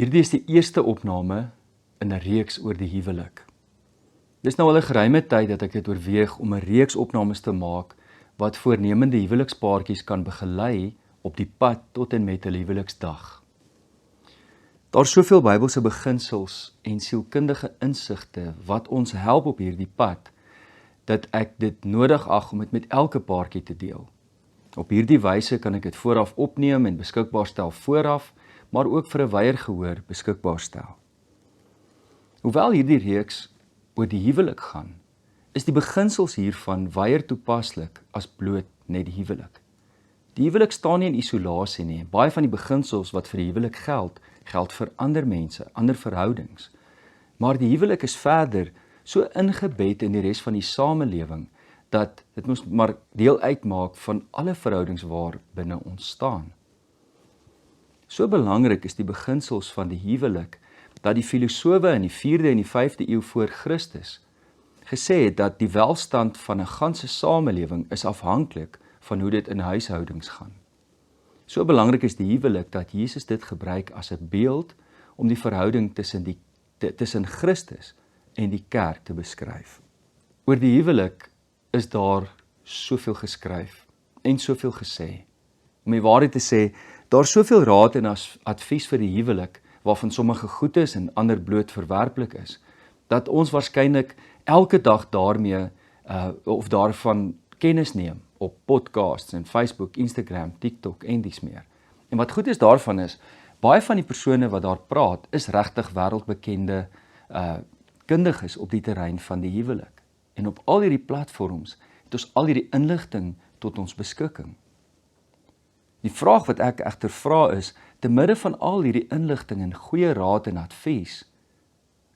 Hierdie is die eerste opname in 'n reeks oor die huwelik. Dis nou al 'n geruime tyd dat ek dit oorweeg om 'n reeks opnames te maak wat voornemende huwelikspaartjies kan begelei op die pad tot en met 'n huweliksdag. Daar's soveel Bybelse beginsels en sielkundige insigte wat ons help op hierdie pad, dat ek dit nodig ag om dit met elke paartjie te deel. Op hierdie wyse kan ek dit vooraf opneem en beskikbaar stel vooraf, maar ook vir 'n wyeer gehoor beskikbaar stel. Hoewel hierdie reeks oor die huwelik gaan, is die beginsels hiervan wyeer toepaslik as bloot net die huwelik. Die huwelik staan nie in isolasie nie. Baie van die beginsels wat vir die huwelik geld vir ander mense, ander verhoudings. Maar die huwelik is verder so ingebed in die res van die samelewing, dat dit moes maar deel uitmaak van alle verhoudings waar binne ons staan. So belangrik is die beginsels van die huwelik, dat die filosowe in die 4de en die 5de eeu voor Christus gesê het dat die welstand van 'n ganse samelewing is afhanklik van hoe dit in huishoudings gaan. So belangrik is die huwelik dat Jesus dit gebruik as 'n beeld om die verhouding tussen Christus en die kerk te beskryf. Oor die huwelik is daar soveel geskryf en soveel gesê. Om die waarheid te sê, daar soveel raad en advies vir die huwelik, waarvan sommige goed is en ander bloot verwerplik is, dat ons waarskynlik elke dag daarmee of daarvan kennis neem op podcasts en Facebook, Instagram, TikTok en dies meer. En wat goed is daarvan is, baie van die persone wat daar praat, is regtig wêreldbekende kundiges op die terrein van die huwelik. En op al hierdie platforms het ons al hierdie inligting tot ons beskikking. Die vraag wat ek egter vra is, te midde van al hierdie inligting en goeie raad en advies,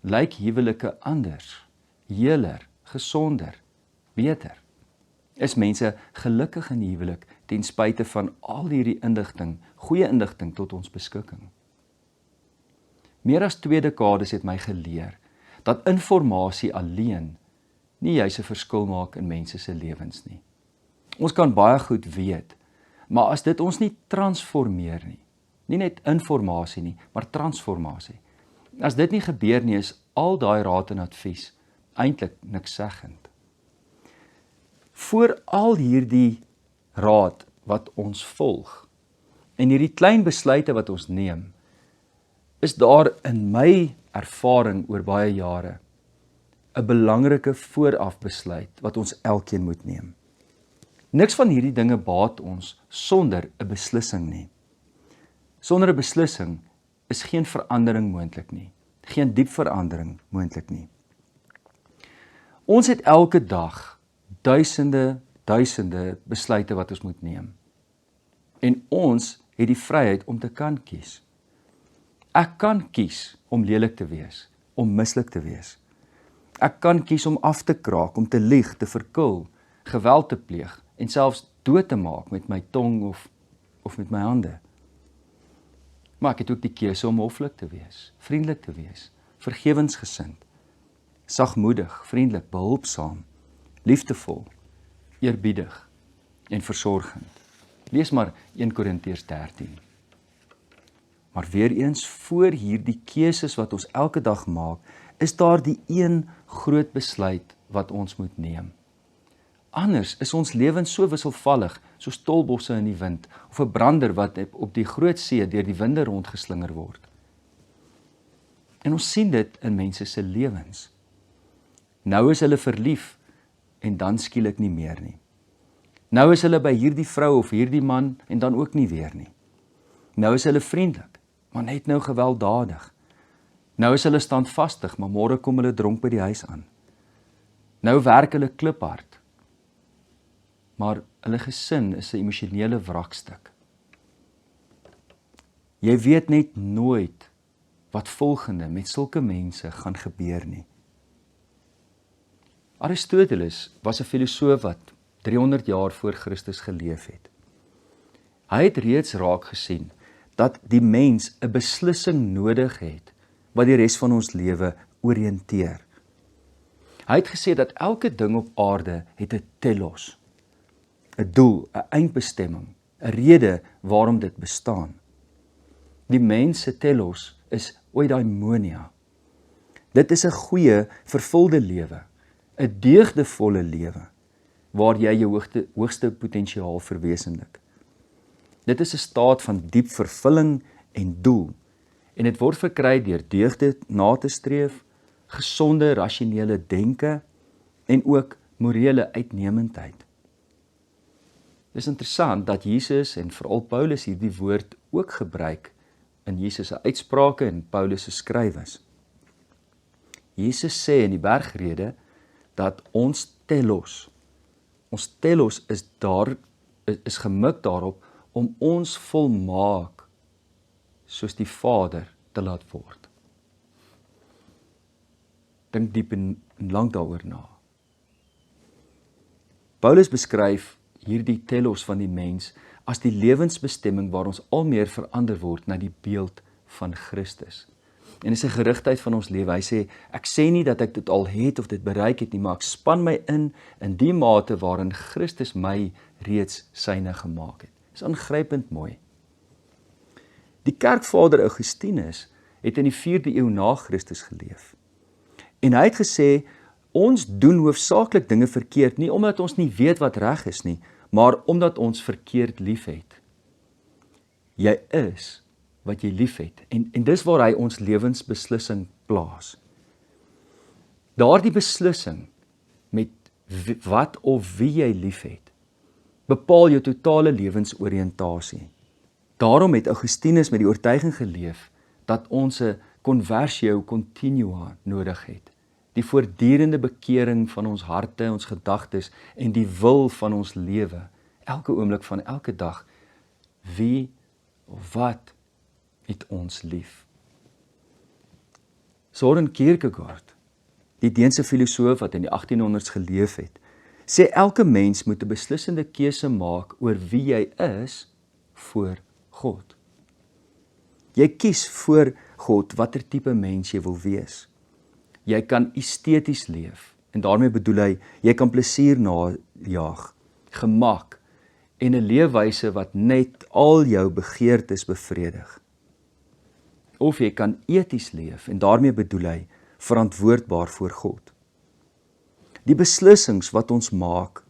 lyk huwelike anders, heeler, gesonder, beter? Is mense gelukkig in die huwelik ten spyte van al hierdie inligting, goeie inligting tot ons beskikking? Meer as 2 dekades het my geleer dat inligting alleen nie juis 'n verskil maak in mense se lewens nie. Ons kan baie goed weet, maar as dit ons nie transformeer nie net inligting nie, maar transformasie. As dit nie gebeur nie, is al daai raad en advies eintlik niks seggend. Voor al hierdie raad wat ons volg en hierdie klein besluite wat ons neem, is daar in my ervaring oor baie jare 'n belangrike voorafbesluit wat ons elkeen moet neem. Niks van hierdie dinge baat ons sonder 'n beslissing nie. Sonder 'n beslissing is geen verandering moontlik nie. Geen diep verandering moontlik nie. Ons het elke dag duisende besluite wat ons moet neem. En ons het die vryheid om te kan kies. Ek kan kies om lelik te wees, om mislik te wees. Ek kan kies om af te kraak, om te lieg, te verkil, geweld te pleeg en selfs dood te maak met my tong of met my hande. Maar ek het ook die keuse om hoflik te wees, vriendelik te wees, vergewensgesind, sagmoedig, vriendelik, behulpsaam, liefdevol, eerbiedig en versorgend. Lees maar 1 Korintiërs 13. Maar weer eens, voor hierdie keuses wat ons elke dag maak, is daar die een groot besluit wat ons moet neem. Anders is ons lewens so wisselvallig, soos tolbosse in die wind, of 'n brander wat op die groot see deur die winde rondgeslinger word. En ons sien dit in mense se lewens. Nou is hulle verlief, en dan skielik nie meer nie. Nou is hulle by hierdie vrou of hierdie man, en dan ook nie weer nie. Nou is hulle vriendelik, maar net nou gewelddadig. Nou is hulle standvastig, maar môre kom hulle dronk by die huis aan. Nou werk hulle kliphard, maar hulle gesin is 'n emosionele wrakstuk. Jy weet net nooit wat volgende met sulke mense gaan gebeur nie. Aristoteles was 'n filosoof wat 300 jaar voor Christus geleef het. Hy het reeds raak gesien dat die mens 'n beslissing nodig het wat die res van ons lewe oriënteer. Hy het gesê dat elke ding op aarde het 'n telos, 'n doel, 'n eindbestemming, 'n rede waarom dit bestaan. Die mens se telos is eudaimonia. Dit is 'n goeie, vervulde lewe, 'n deugdevolle lewe, waar jy jou hoogste potensiaal verwesenlik. Dit is 'n staat van diep vervulling en doel, en dit word verkry deur deugde na te streef, gesonde rasionele denke en ook morele uitnemendheid. Dit is interessant dat Jesus en veral Paulus hierdie woord ook gebruik in Jesus se uitsprake en Paulus se skrywes. Jesus sê in die bergrede dat ons telos is gemik daarop om ons volmaak soos die Vader te laat word. Dink diep en lank daaroor na. Paulus beskryf hierdie telos van die mens as die lewensbestemming waar ons al meer verander word na die beeld van Christus. En dis 'n gerigtheid van ons lewe. Hy sê, ek sê nie dat ek dit al het of dit bereik het nie, maar ek span my in die mate waarin Christus my reeds syne gemaak het. Dis aangrypend mooi. Die kerkvader Augustinus het in die 4de eeu na Christus geleef. En hy het gesê, ons doen hoofsaaklik dinge verkeerd, nie omdat ons nie weet wat reg is nie, maar omdat ons verkeerd liefhet. Jy is wat jy liefhet, en dis waar hy ons lewensbeslissing plaas. Daardie beslissing met wat of wie jy liefhet, bepaal jou totale lewensoriëntasie. Daarom het Augustinus met die oortuiging geleef dat ons 'n conversio continua nodig het. Die voortdurende bekering van ons harte, ons gedagtes en die wil van ons lewe, elke oomblik van elke dag. Wie of wat het ons lief? Søren Kierkegaard, die Deense filosoof wat in die 1800s geleef het, sê elke mens moet 'n beslissende keuse maak oor wie jy is voor God. Jy kies voor God watter tipe mens jy wil wees. Jy kan esteties leef, en daarmee bedoel hy, jy kan plesier najaag, gemak, en 'n leefwyse wat net al jou begeertes bevredig. Of jy kan eties leef, en daarmee bedoel hy, verantwoordbaar voor God. Die beslissings wat ons maak,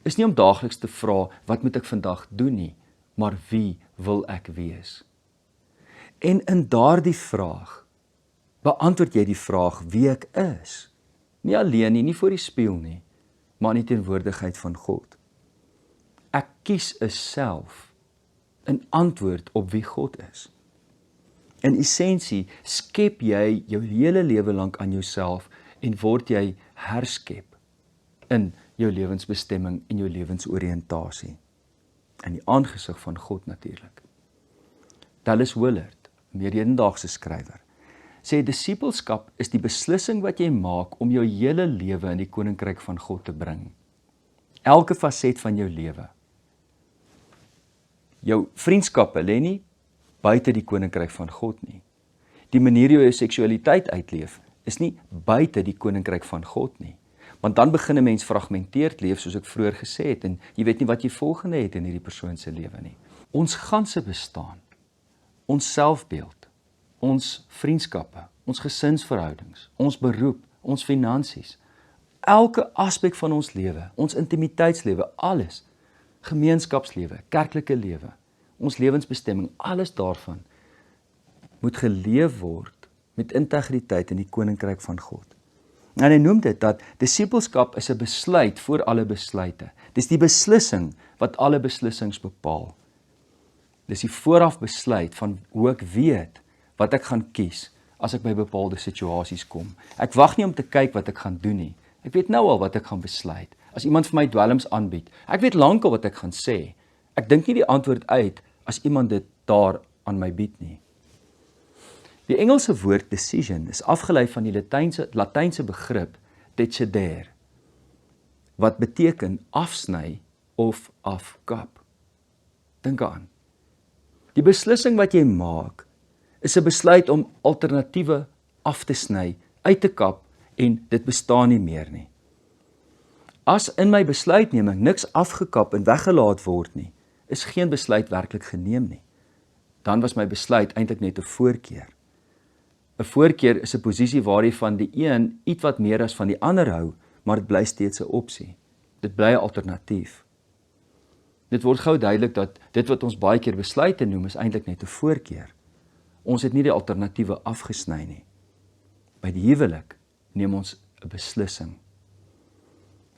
is nie om daagliks te vra, wat moet ek vandag doen nie, maar wie wil ek wees? En in daardie vraag, beantwoord jy die vraag wie ek is. Nie alleen nie voor die spieël nie, maar in die teenwoordigheid van God. Ek kies self 'n antwoord op wie God is. In essensie skep jy jou hele lewe lank aan jouself en word jy herskep in jou lewensbestemming en jou lewensoriëntasie. In die aangesig van God natuurlik. Dallas Willard, meer hedendaagse skrywer, sê disippelskap is die beslissing wat jy maak om jou hele lewe in die koninkryk van God te bring. Elke faset van jou lewe. Jou vriendskappe lê nie buite die koninkryk van God nie. Die manier hoe jy jou seksualiteit uitleef is nie buite die koninkryk van God nie. Want dan begin 'n mens fragmenteerd leef, soos ek vroeër gesê het, en jy weet nie wat jy volgende het in hierdie persoon se lewe nie. Ons ganse bestaan, ons selfbeeld, ons vriendskappe, ons gesinsverhoudings, ons beroep, ons finansies, elke aspek van ons lewe, ons intimiteitslewe, alles, gemeenskapslewe, kerklike lewe, ons lewensbestemming, alles daarvan moet geleef word met integriteit in die koninkryk van God. En hy noem dit dat disippelskap is 'n besluit voor alle besluite. Dis die beslissing wat alle beslissings bepaal. Dis die vooraf besluit van hoe ek weet wat ek gaan kies as ek by bepaalde situasies kom. Ek wag nie om te kyk wat ek gaan doen nie. Ek weet nou al wat ek gaan besluit. As iemand vir my dwelms aanbied, ek weet lankal wat ek gaan sê. Ek dink nie die antwoord uit as iemand dit daar aan my bied nie. Die Engelse woord decision is afgelei van die Latynse begrip decidere, wat beteken afsny of afkap. Dink aan. Die beslissing wat jy maak, is 'n besluit om alternatiewe af te sny, uit te kap, en dit bestaan nie meer nie. As in my besluitneming niks afgekap en weggelaat word nie, is geen besluit werklik geneem nie. dan was my besluit eintlik net 'n voorkeur. 'n Voorkeur is 'n posisie waar jy van die een ietwat meer as van die ander hou, maar dit bly steeds 'n opsie. Dit bly 'n alternatief. Dit word gou duidelik dat dit wat ons baie keer besluite noem, is eintlik net 'n voorkeur. Ons het nie die alternatiewe afgesny nie. By die huwelik neem ons 'n beslissing.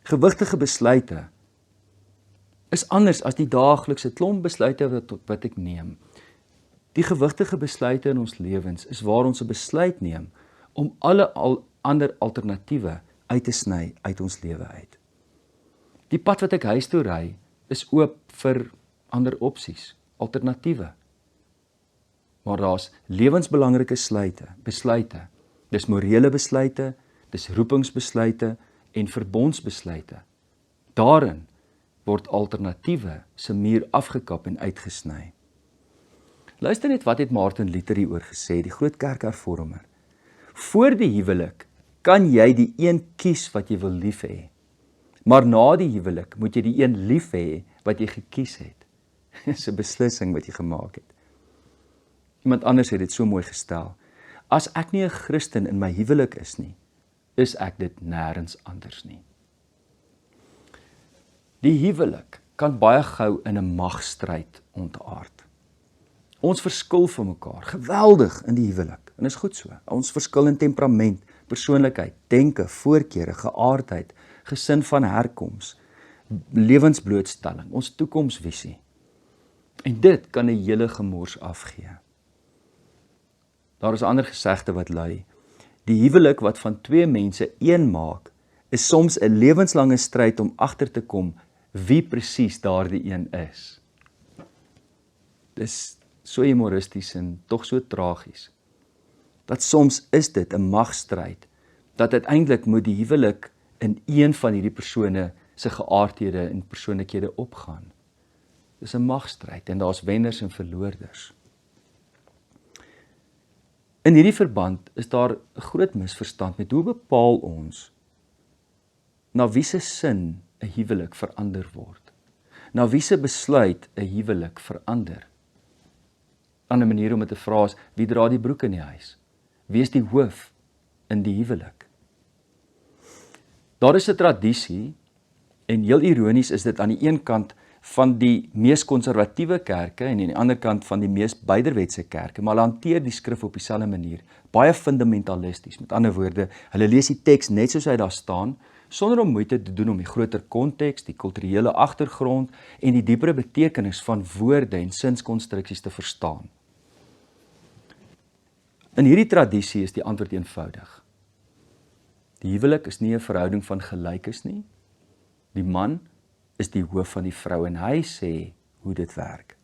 Gewigtige besluite is anders as die daaglikse klomp besluite wat ek neem. Die gewigtige besluite in ons lewens is waar ons 'n besluit neem om alle ander alternatiewe uit te sny uit ons lewe uit. Die pad wat ek huis toe ry, is oop vir ander opsies, alternatiewe. Maar daar's lewensbelangrike besluite. Dis morele besluite, dis roepingsbesluite en verbondsbesluite. Daarin word alternatiewe se muur afgekap en uitgesny. Luister net wat het Martin Luther hieroor gesê, die groot kerkhervormer. Voor die huwelik kan jy die een kies wat jy wil lief hê. Maar na die huwelik moet jy die een lief hê wat jy gekies het. Dis 'n beslissing wat jy gemaak het. Iemand anders het dit so mooi gestel. As ek nie 'n Christen in my huwelik is nie, is ek dit nêrens anders nie. Die huwelik kan baie gou in 'n magstryd ontaard. Ons verskil van mekaar, geweldig in die huwelik, en is goed so. Ons verskil in temperament, persoonlikheid, denke, voorkeure, geaardheid, gesin van herkoms, lewensblootstelling, ons toekomsvisie. En dit kan 'n hele gemors afgee. Daar is 'n ander gesegde wat lui: die huwelik wat van twee mense een maak, is soms 'n lewenslange stryd om agter te kom wie presies daardie een is. Dis so humoristies en tog so tragies. Dat soms is dit 'n magstryd, dat uiteindelik moet die huwelik in een van hierdie persone se geaardhede en persoonlikhede opgaan. Dis 'n magstryd en daar's wenners en verloorders. In hierdie verband is daar 'n groot misverstand met hoe bepaal ons na wie se sin 'n huwelik verander word. Na wie se besluit 'n huwelik verander. 'n Ander manier om dit te vra is, wie dra die broek in die huis? Wie is die hoof in die huwelik? Daar is 'n tradisie, en heel ironies is dit aan die een kant van die mees konservatiewe kerke en aan die ander kant van die mees byderwetse kerke, maar hulle hanteer die skrif op dieselfde manier, baie fundamentalisties. Met ander woorde, hulle lees die teks net soos hy daar staan, sonder om moeite te doen om die groter konteks, die kulturele agtergrond en die diepere betekenis van woorde en sinskonstruksies te verstaan. In hierdie tradisie is die antwoord eenvoudig. Die huwelik is nie 'n verhouding van gelykes nie. Die man is die hoof van die vrou en hy sê hoe dit werk.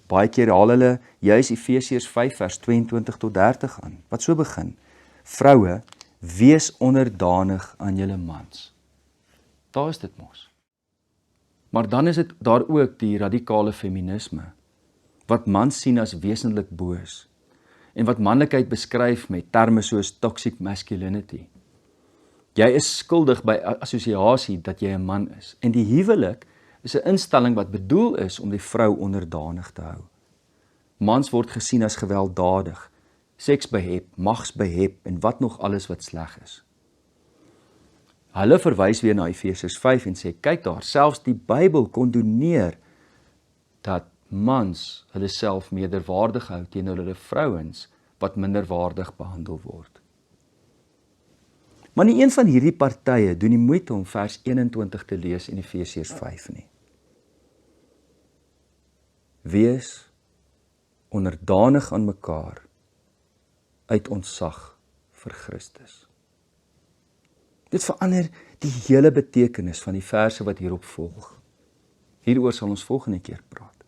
Baie keer haal hulle juis Efesiërs 5 vers 22 tot 30 aan, wat so begin: Vroue, wees onderdanig aan julle mans. Daar is dit mos. Maar dan is dit daar ook die radikale feminisme, wat mans sien as wesentlik boos, en wat manlikheid beskryf met terme soos toxic masculinity. Jy is skuldig by assosiasie dat jy 'n man is. En die huwelik is 'n instelling wat bedoel is om die vrou onderdanig te hou. Mans word gesien as gewelddadig, seksbehep, magsbehep en wat nog alles wat sleg is. Hulle verwys weer na Efesiërs 5 en sê, kyk daar, selfs die Bybel kondoneer dat mans hulle self meerderwaardig hou teenoor hulle vrouens wat minderwaardig behandel word. Maar nie een van hierdie partye doen die moeite om vers 21 te lees in Efesiërs 5 nie. Wees onderdanig aan mekaar uit ontzag vir Christus. Dit verander die hele betekenis van die verse wat hierop volg. Hieroor sal ons volgende keer praat.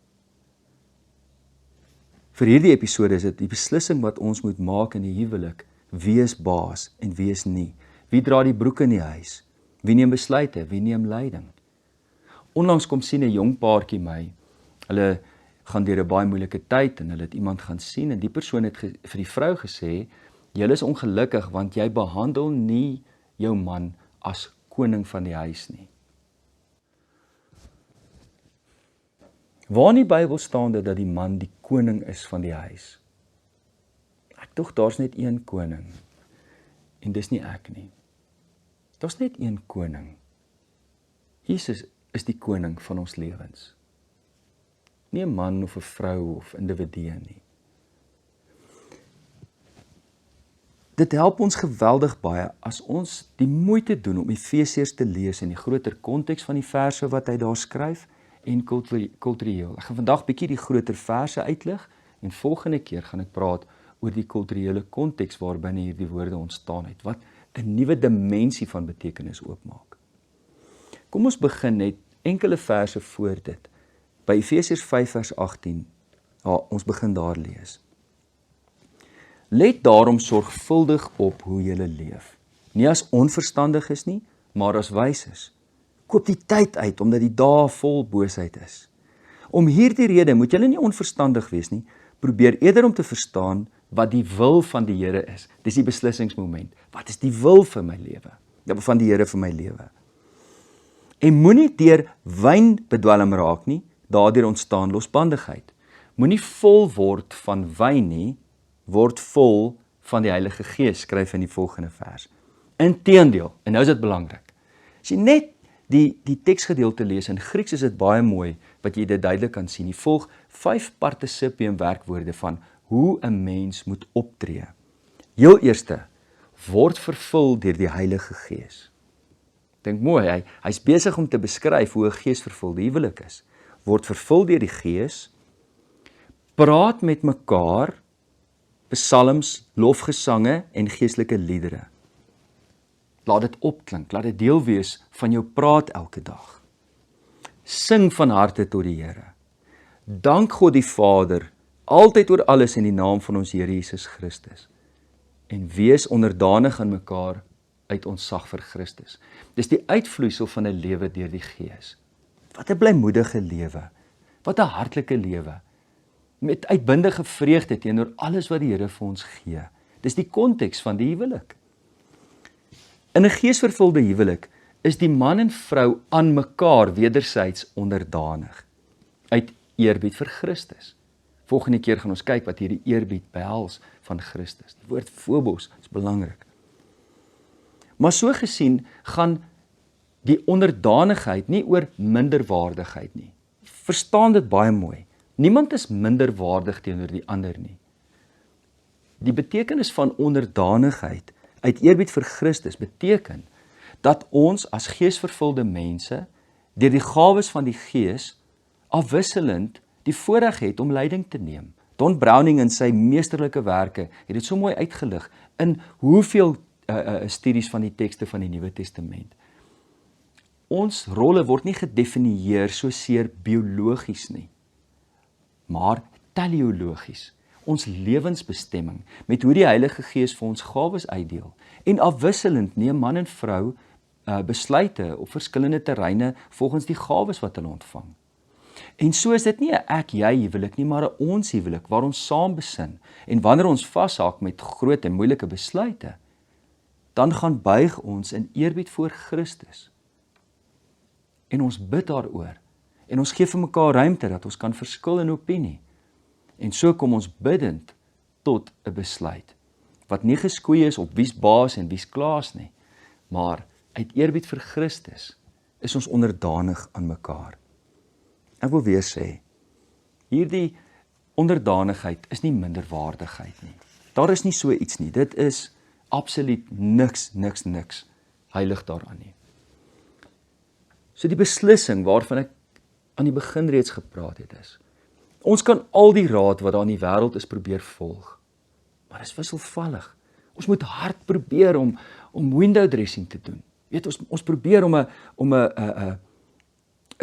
Vir hierdie episode is dit die beslissing wat ons moet maak in die huwelik. Wie is baas en wie is nie? Wie dra die broek in die huis? Wie neem besluite? Wie neem leiding? Onlangs kom sien 'n jong paartjie my. Hulle gaan deur 'n baie moeilike tyd en hulle het iemand gaan sien en die persoon het vir die vrou gesê, jy is ongelukkig want jy behandel nie jou man as koning van die huis nie. Waar in die Bybel staan dit dat die man die koning is van die huis. Ek dog daar's net een koning, en dis nie ek nie. Daar's net een koning. Jesus is die koning van ons lewens. Nie 'n man of 'n vrou of individue nie. Dit help ons geweldig baie as ons die moeite doen om Efesiërs te lees in die groter konteks van die verse wat hy daar skryf en kultureel. Ek gaan vandag bietjie die groter verse uitlig en volgende keer gaan ek praat oor die kulturele konteks waarbinne hierdie woorde ontstaan het, wat 'n nuwe dimensie van betekenis oopmaak. Kom ons begin net enkele verse voor dit. By Efesiërs 5 vers 18, ons begin daar lees. Let daarom sorgvuldig op hoe julle leef. Nie as onverstandiges nie, maar as wyses. Koop die tyd uit, omdat die dae vol boosheid is. Om hierdie rede moet julle nie onverstandig wees nie, probeer eerder om te verstaan wat die wil van die Here is. Dis die beslissingsmoment. Wat is die wil vir my lewe? Van die Here vir my lewe. En moenie deur wyn bedwelm raak nie, daardeur ontstaan losbandigheid. Moenie vol word van wyn nie, word vol van die Heilige Gees, skryf in die volgende vers. Inteendeel, en nou is dit belangrik. As jy net die teksgedeelte lees, in Grieks is dit baie mooi, wat jy dit duidelik kan sien. Die volg 5 participium werkwoorde van hoe 'n mens moet optree. Heel eerste, word vervul deur die Heilige Gees. Dink mooi, hy's besig om te beskryf hoe 'n geesvervulde huwelik is. Word vervul deur die Gees, praat met mekaar, psalms, lofgesange en geestelike liedere. Laat dit opklink, laat dit deel wees van jou praat elke dag. Sing van harte tot die Here. Dank God die Vader, altyd oor alles in die naam van ons Here Jesus Christus. En wees onderdanig aan mekaar uit ontzag vir Christus. Dis die uitvloeisel van 'n lewe deur die Gees. Wat 'n blymoedige lewe, wat 'n hartlike lewe, met uitbundige vreugde teenoor alles wat die Here vir ons gee. Dis die konteks van die huwelik. In 'n geesvervulde huwelik is die man en vrou aan mekaar wederzijds onderdanig, uit eerbied vir Christus. Volgende keer gaan ons kyk wat hierdie eerbied behels van Christus. Die woord phobos is belangrik. Maar so gesien gaan die onderdanigheid nie oor minderwaardigheid nie. Verstaan dit baie mooi. Niemand is minderwaardig teenoor die ander nie. Die betekenis van onderdanigheid uit eerbied vir Christus beteken dat ons as geesvervulde mense deur die gawes van die Gees afwisselend die voorreg het om leiding te neem. Don Browning in sy meesterlike werke het dit so mooi uitgelig in hoeveel studies van die tekste van die Nuwe Testament. Ons rolle word nie gedefinieer so seer biologies nie, maar teleologies. Ons lewensbestemming, met hoe die Heilige Gees vir ons gawes uitdeel. En afwisselend neem man en vrou besluite op verskillende terreine volgens die gawes wat hulle ontvang. En so is dit nie 'n ek-jy huwelik nie, maar 'n ons huwelik waar ons saam besin. En wanneer ons vashaak met groot en moeilike besluite, dan gaan buig ons in eerbied voor Christus. En ons bid daaroor. En ons gee vir mekaar ruimte dat ons kan verskil in opinie. En so kom ons biddend tot 'n besluit, wat nie geskoei is op wie's baas en wie's klaas nie, maar uit eerbied vir Christus is ons onderdanig aan mekaar. Ek wil weer sê, hierdie onderdanigheid is nie minderwaardigheid nie. Daar is nie so iets nie. Dit is absoluut niks heilig daaraan nie. So die beslissing waarvan ek aan die begin reeds gepraat het is, ons kan al die raad wat daar in die wêreld is probeer volg, maar dit is wisselvallig. Ons moet hard probeer om window dressing te doen. Weet, ons probeer om 'n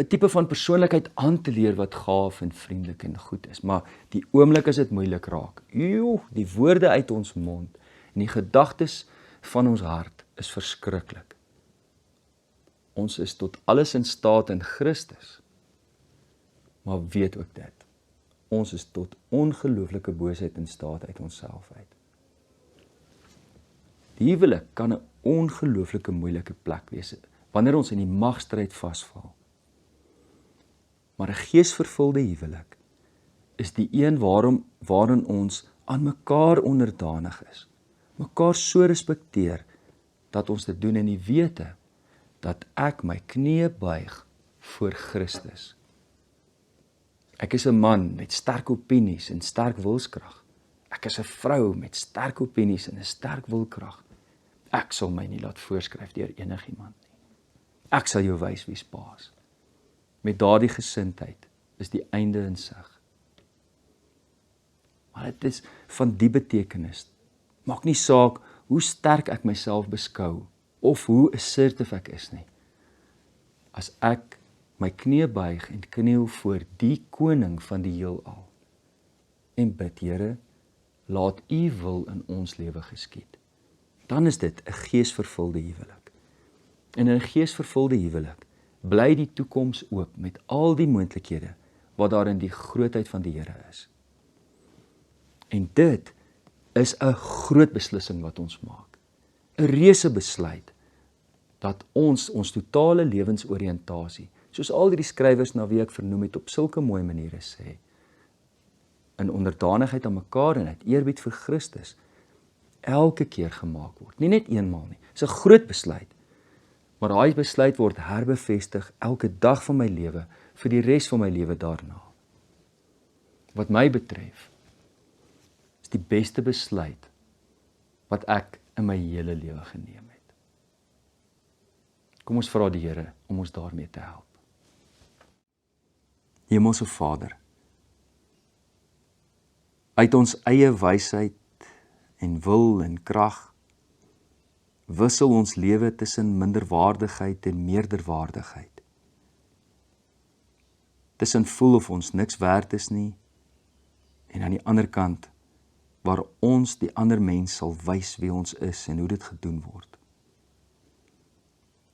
tipe van persoonlikheid aan te leer wat gaaf en vriendelik en goed is, maar die oomblik as dit moeilik raak, die woorde uit ons mond en die gedagtes van ons hart is verskriklik. Ons is tot alles in staat in Christus, maar weet ook dit. Ons is tot ongelooflike boosheid in staat uit onsself uit. Die huwelik kan 'n ongelooflike moeilike plek wees, wanneer ons in die magstryd vasval. Maar 'n geesvervulde huwelik is die een waarin ons aan mekaar onderdanig is, mekaar so respekteer, dat ons dit doen in die wete, dat ek my knieë buig voor Christus. Ek is 'n man met sterk opinies en sterk wilskrag. Ek is 'n vrou met sterk opinies en 'n sterk wilskrag. Ek sal my nie laat voorskryf deur enigiemand nie. Ek sal jou wys wie's baas. Met daardie gesindheid is die einde in sig. Maar dit is van die betekenis. Maak nie saak hoe sterk ek myself beskou of hoe assertief ek is nie. As ek my knie buig en kniel voor die koning van die heelal en bid, Here, laat U wil in ons lewe geskied. Dan is dit 'n geesvervulde huwelik. En in 'n geesvervulde huwelik bly die toekoms oop met al die moontlikhede wat daar in die grootheid van die Here is. En dit is 'n groot beslissing wat ons maak. 'n Reuse besluit dat ons totale lewensoriëntasie, soos al die skrywers na wie ek vernoem het, op sulke mooi maniere sê, in onderdanigheid aan mekaar en uit eerbied vir Christus, elke keer gemaak word. Nie net eenmaal nie. Dit is 'n groot besluit. Maar daai besluit word herbevestig elke dag van my lewe vir die res van my lewe daarna. Wat my betref, is die beste besluit wat ek in my hele lewe geneem het. Kom ons vra die Here om ons daarmee te help. Hemelse Vader, uit ons eie wysheid en wil en krag, wissel ons lewe tussen minderwaardigheid en meerderwaardigheid. Tussen voel of ons niks werd is nie, en aan die ander kant, waar ons die ander mens sal wys wie ons is en hoe dit gedoen word.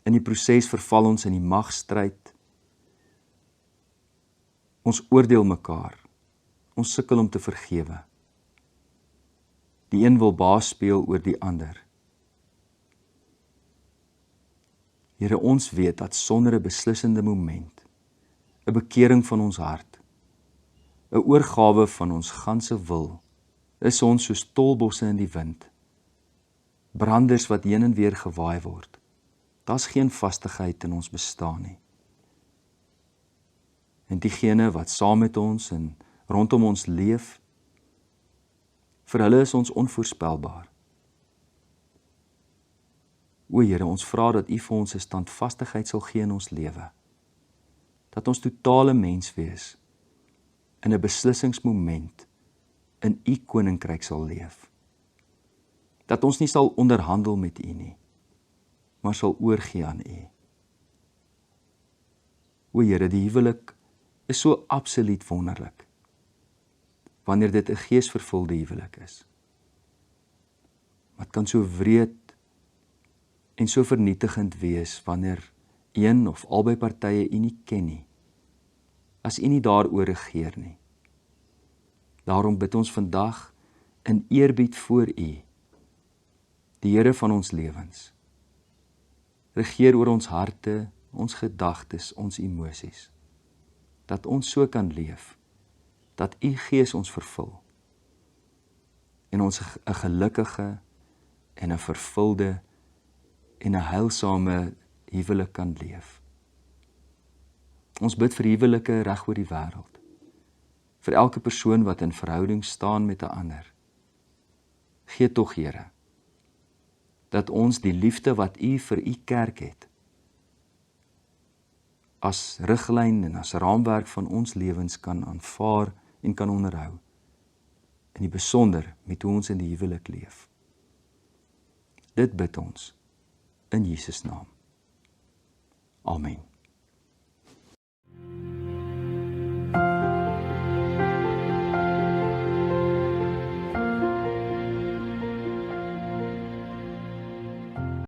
In die proses verval ons in die magstryd. Ons oordeel mekaar. Ons sukkel om te vergewe. Die een wil baas speel oor die ander. Here, ons weet dat sonder 'n beslissende moment, 'n bekering van ons hart, 'n oorgawe van ons ganse wil, is ons soos tolbosse in die wind, branders wat heen en weer gewaai word. Daar's geen vastigheid in ons bestaan nie. En diegene wat saam met ons en rondom ons leef, vir hulle is ons onvoorspelbaar. O Here, ons vra dat U vir ons 'n standvastigheid sal gee in ons lewe, dat ons totale mens wees, in 'n beslissingsmoment in U koninkryk sal leef. Dat ons nie sal onderhandel met U nie, maar sal oorgee aan U. O Here, die huwelik is so absoluut wonderlik, wanneer dit 'n geesvervulde huwelik is. Maar dit kan so wreed en so vernietigend wees, wanneer een of albei partye U nie ken nie, as U nie daaroor regeer nie. Daarom bid ons vandag in eerbied voor U, die Here van ons lewens. Regeer oor ons harte, ons gedagtes, ons emosies, dat ons so kan leef, dat U Gees ons vervul, en ons 'n gelukkige en 'n vervulde en 'n heilsame huwelik kan leef. Ons bid vir huwelike reg oor die wêreld, vir elke persoon wat in verhouding staan met 'n ander. Gee tog, Here, dat ons die liefde wat U vir U kerk het, as riglyn en as raamwerk van ons lewens kan aanvaar en kan onderhou, in die besonder met hoe ons in die huwelik leef. Dit bid ons in Jesus naam. Amen.